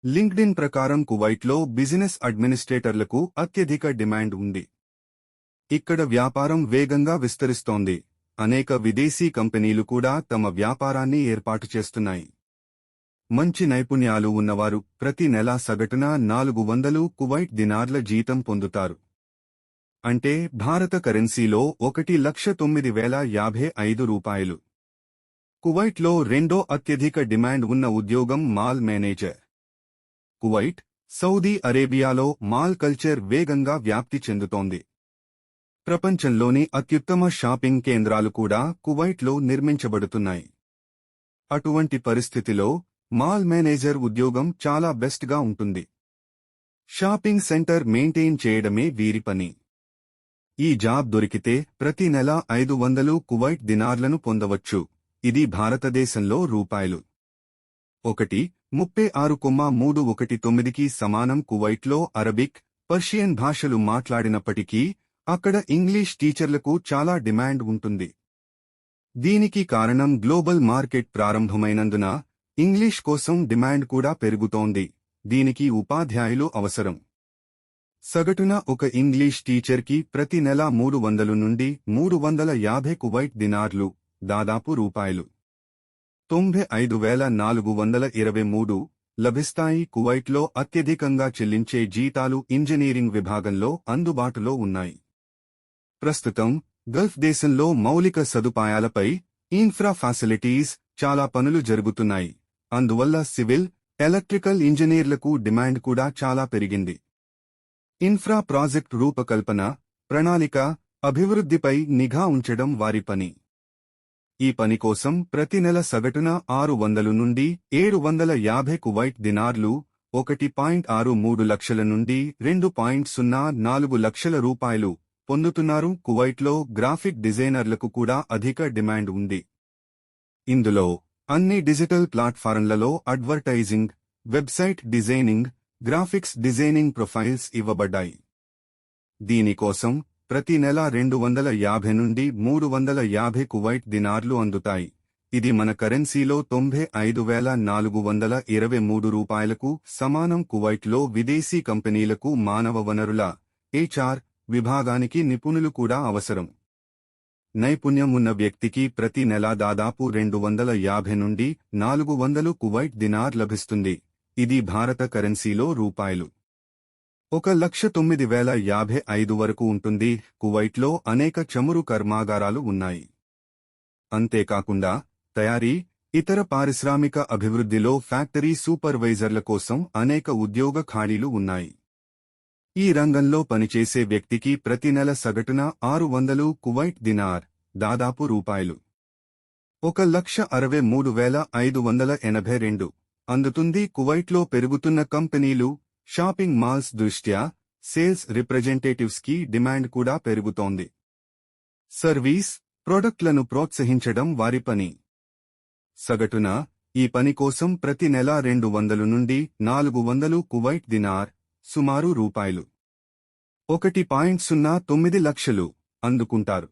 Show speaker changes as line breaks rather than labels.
LinkedIn ప్రకారం కువైట్లో business అడ్మినిస్ట్రేటర్లకు అత్యధిక డిమాండ్ ఉంది. ఇక్కడ వ్యాపారం వేగంగా విస్తరిస్తోంది. అనేక విదేశీ కంపెనీలు కూడా తమ వ్యాపారాన్ని ఏర్పాటు చేస్తున్నాయి. మంచి నైపుణ్యాలు ఉన్నవారు ప్రతి నెల సగటున 400 కువైట్ దినార్ల జీతం పొందుతారు. అంటే భారత కరెన్సీలో 1,09,055 రూపాయలు. కువైట్లో రెండో అత్యధిక డిమాండ్ ఉన్న ఉద్యోగం మాల్ మేనేజర్. కువైట్, సౌదీ అరేబియాలో మాల్ కల్చర్ వేగంగా వ్యాప్తి చెందుతోంది. ప్రపంచంలోని అత్యుత్తమ షాపింగ్ కేంద్రాలు కూడా కువైట్లో నిర్మించబడుతున్నాయి. అటువంటి పరిస్థితిలో మాల్ మేనేజర్ ఉద్యోగం చాలా బెస్ట్గా ఉంటుంది. షాపింగ్ సెంటర్ మెయింటైన్ చేయడమే వీరి పని. ఈ జాబ్ దొరికితే ప్రతి నెల 500 కువైట్ దినార్లను పొందవచ్చు. ఇది భారతదేశంలో రూపాయలు 1,36,319కి సమానం. కువైట్లో అరబిక్, పర్షియన్ భాషలు మాట్లాడినప్పటికీ అక్కడ ఇంగ్లీష్ టీచర్లకు చాలా డిమాండ్ ఉంటుంది. దీనికి కారణం గ్లోబల్ మార్కెట్ ప్రారంభమైనందున ఇంగ్లీష్ కోసం డిమాండ్ కూడా పెరుగుతోంది. దీనికి ఉపాధ్యాయులు అవసరం. సగటున ఒక ఇంగ్లీష్ టీచర్కి ప్రతి నెల 300 నుండి 350 కువైట్ దినార్లు, దాదాపు రూపాయలు 95,423 లభిస్తాయి. కువైట్లో అత్యధికంగా చెల్లించే జీతాలు ఇంజనీరింగ్ విభాగంలో అందుబాటులో ఉన్నాయి. ప్రస్తుతం గల్ఫ్ దేశంలో మౌలిక సదుపాయాలపై, ఇన్ఫ్రా ఫెసిలిటీస్ చాలా పనులు జరుగుతున్నాయి. అందువల్ల సివిల్, ఎలక్ట్రికల్ ఇంజనీర్లకు డిమాండ్ కూడా చాలా పెరిగింది. ఇన్ఫ్రా ప్రాజెక్ట్ రూపకల్పన, ప్రణాళిక, అభివృద్ధిపై నిఘా ఉంచడం వారి పని. ఈ పని కోసం ప్రతి నెల సగటున 600 నుండి 750 కువైట్ దినార్లు, 1.63 లక్షల నుండి 2.04 లక్షల రూపాయలు పొందుతున్నారు. కువైట్లో గ్రాఫిక్ డిజైనర్లకు కూడా అధిక డిమాండ్ ఉంది. ఇందులో అన్ని డిజిటల్ ప్లాట్ఫారంలలో advertising, website designing, graphics designing profiles ఇవ్వబడ్డాయి. దీనికోసం ప్రతి నెల 250 నుండి 350 కువైట్ దినార్లు అందుతాయి. ఇది మన కరెన్సీలో 95,423 రూపాయలకు సమానం. కువైట్లో విదేశీ కంపెనీలకు మానవ వనరుల HR విభాగానికి నిపుణులు కూడా అవసరం. నైపుణ్యం ఉన్న వ్యక్తికి ప్రతి నెల దాదాపు 250 నుండి 400 కువైట్ దినార్ లభిస్తుంది. ఇది భారత కరెన్సీలో రూపాయలు 1,09,055 వరకు ఉంటుంది. కువైట్లో అనేక చమురు కర్మాగారాలు ఉన్నాయి. అంతేకాకుండా తయారీ, ఇతర పారిశ్రామిక అభివృద్ధిలో ఫ్యాక్టరీ సూపర్వైజర్ల కోసం అనేక ఉద్యోగ ఖాళీలు ఉన్నాయి. ఈ రంగంలో పనిచేసే వ్యక్తికి ప్రతి నెల సగటున 600 కువైట్ దినార్, దాదాపు రూపాయలు 1,63,582 అందుతుంది. కువైట్లో పెరుగుతున్న కంపెనీలు, షాపింగ్ మాల్స్ దృష్ట్యా సేల్స్ రిప్రజెంటేటివ్స్కి డిమాండ్ కూడా పెరుగుతోంది. సర్వీస్, ప్రొడక్ట్లను ప్రోత్సహించడం వారి పని. సగటున ఈ పని కోసం ప్రతి నెల 200 నుండి 400 కువైట్ దినార్, సుమారు రూపాయలు 1.09 లక్షలు అందుకుంటారు.